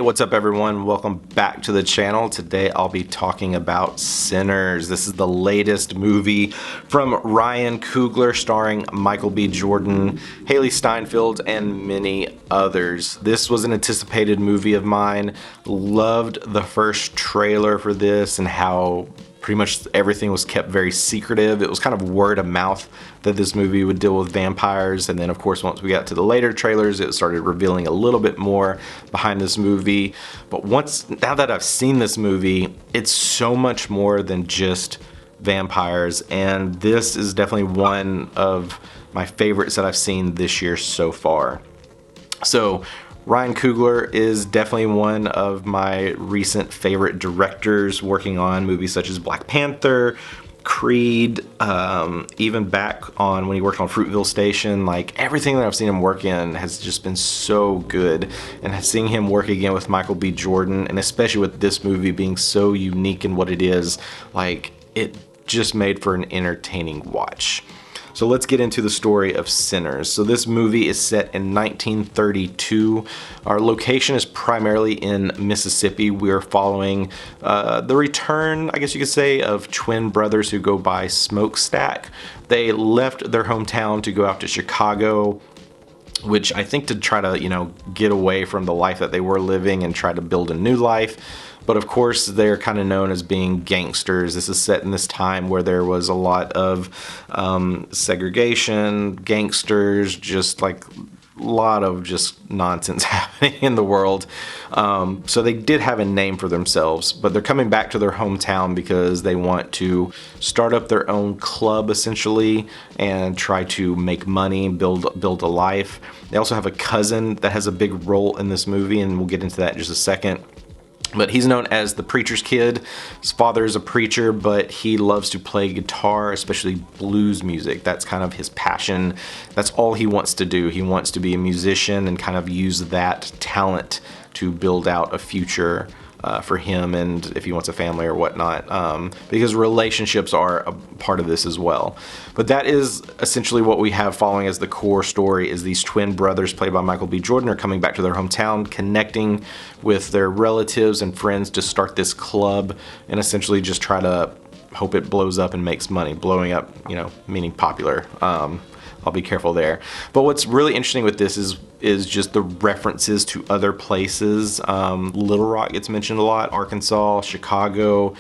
What's up everyone? Welcome back to the channel. Today I'll be talking about Sinners. This is the latest movie from Ryan Coogler starring Michael B. Jordan, Hailee Steinfeld, and many others. This was an anticipated movie of mine. Loved the first trailer for this and how pretty much everything was kept very secretive. It was kind of word of mouth that this movie would deal with vampires, and then of course once we got to the later trailers it started revealing a little bit more behind this movie. But now that I've seen this movie, it's so much more than just vampires, and this is definitely one of my favorites that I've seen this year so far. So Ryan Coogler is definitely one of my recent favorite directors, working on movies such as Black Panther, Creed, even back on when he worked on Fruitville Station. Like, everything that I've seen him work in has just been so good, and seeing him work again with Michael B. Jordan, and especially with this movie being so unique in what it is, like, it just made for an entertaining watch. So let's get into the story of Sinners. So this movie is set in 1932. Our location is primarily in Mississippi. We are following the return, I guess you could say, of twin brothers who go by Smokestack. They left their hometown to go out to Chicago, which I think to try to, get away from the life that they were living and try to build a new life. But of course, they're kind of known as being gangsters. This is set in this time where there was a lot of segregation, gangsters, just like a lot of just nonsense happening in the world. So they did have a name for themselves, but they're coming back to their hometown because they want to start up their own club, essentially, and try to make money, build a life. They also have a cousin that has a big role in this movie, and we'll get into that in just a second. But he's known as the preacher's kid. His father is a preacher, but he loves to play guitar, especially blues music. That's kind of his passion. That's all he wants to do. He wants to be a musician and kind of use that talent to build out a future for him, and if he wants a family or whatnot, because relationships are a part of this as well. But that is essentially what we have following as the core story, is these twin brothers played by Michael B. Jordan are coming back to their hometown, connecting with their relatives and friends to start this club and essentially just try to hope it blows up and makes money. Blowing up, meaning popular. I'll be careful there. But what's really interesting with this is just the references to other places. Little Rock gets mentioned a lot, Arkansas, Chicago,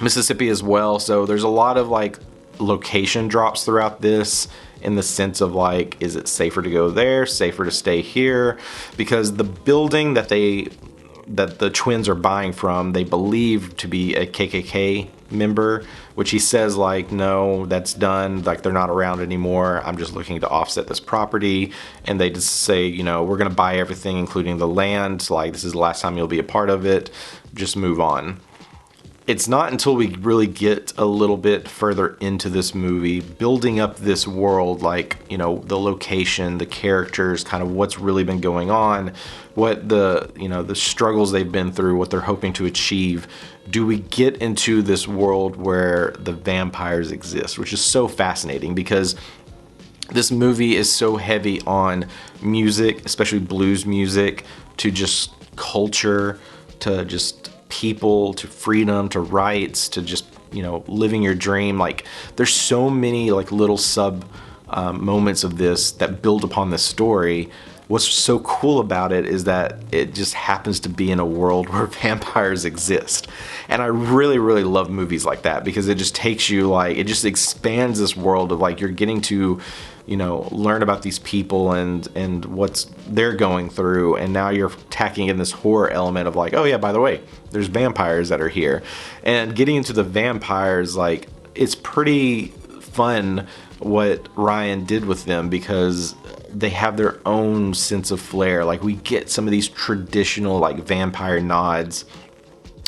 Mississippi as well. So there's a lot of like location drops throughout this, in the sense of like, is it safer to go there, safer to stay here? Because the building that the twins are buying from, they believe to be a KKK member, which he says like, no, that's done, like they're not around anymore, I'm just looking to offset this property. And they just say, we're gonna buy everything including the land, like this is the last time you'll be a part of it, just move on. It's not until we really get a little bit further into this movie, building up this world, like, the location, the characters, kind of what's really been going on, what the struggles they've been through, what they're hoping to achieve, do we get into this world where the vampires exist, which is so fascinating because this movie is so heavy on music, especially blues music, to just culture, to just people, to freedom, to rights, to just living your dream. Like, there's so many like little sub moments of this that build upon this story. What's so cool about it is that it just happens to be in a world where vampires exist. And I really, really love movies like that, because it just takes you, like, it just expands this world of like, you're getting to learn about these people and what's they're going through, and now you're tacking in this horror element of like, oh yeah, by the way, there's vampires that are here. And getting into the vampires, like, it's pretty fun what Ryan did with them, because they have their own sense of flair. Like, we get some of these traditional like vampire nods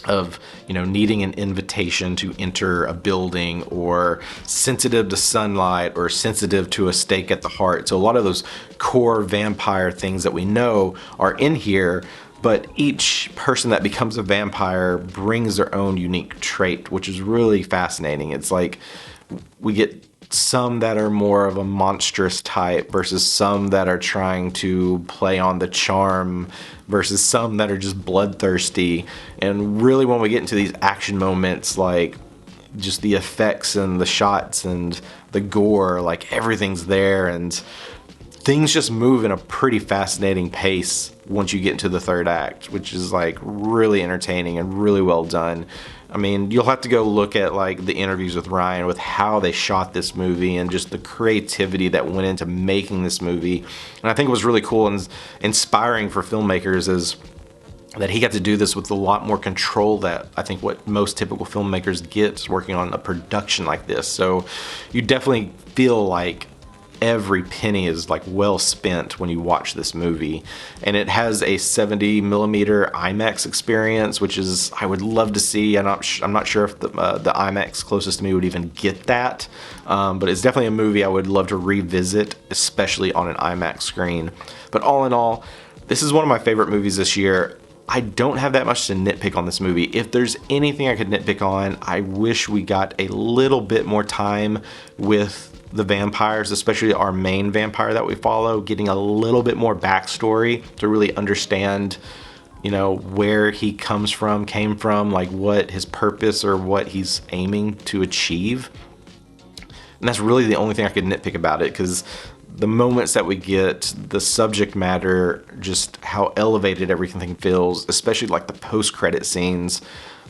of needing an invitation to enter a building, or sensitive to sunlight, or sensitive to a stake at the heart. So a lot of those core vampire things that we know are in here, but each person that becomes a vampire brings their own unique trait, which is really fascinating. It's like we get some that are more of a monstrous type versus some that are trying to play on the charm versus some that are just bloodthirsty. And really when we get into these action moments, like just the effects and the shots and the gore, like everything's there, and things just move in a pretty fascinating pace once you get into the third act, which is like really entertaining and really well done. I mean, you'll have to go look at like the interviews with Ryan with how they shot this movie and just the creativity that went into making this movie. And I think it was really cool and inspiring for filmmakers is that he got to do this with a lot more control that I think what most typical filmmakers get working on a production like this. So you definitely feel like every penny is like well spent when you watch this movie. And it has a 70mm IMAX experience, which is, I would love to see. I'm not sure if the IMAX closest to me would even get that, but it's definitely a movie I would love to revisit, especially on an IMAX screen. But all in all, this is one of my favorite movies this year. I don't have that much to nitpick on this movie. If there's anything I could nitpick on, I wish we got a little bit more time with the vampires, especially our main vampire that we follow, getting a little bit more backstory to really understand, you know, where he came from, like what his purpose or what he's aiming to achieve. And that's really the only thing I could nitpick about it, because the moments that we get, the subject matter, just how elevated everything feels, especially like the post-credit scenes.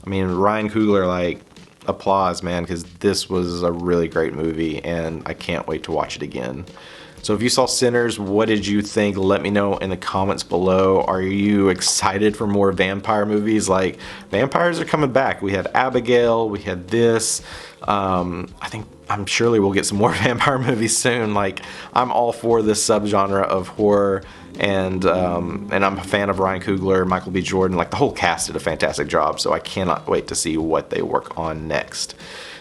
I mean, Ryan Coogler, like, applause, man, because this was a really great movie and I can't wait to watch it again. So if you saw Sinners, what did you think? Let me know in the comments below. Are you excited for more vampire movies? Like, vampires are coming back. We had Abigail, we had this. I'm surely we'll get some more vampire movies soon. Like, I'm all for this subgenre of horror, and I'm a fan of Ryan Coogler, Michael B. Jordan. Like, the whole cast did a fantastic job, so I cannot wait to see what they work on next.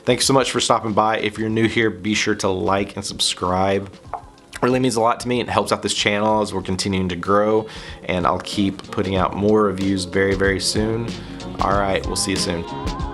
Thanks so much for stopping by. If you're new here, be sure to like and subscribe. It really means a lot to me. It helps out this channel as we're continuing to grow, and I'll keep putting out more reviews very, very soon. All right, we'll see you soon.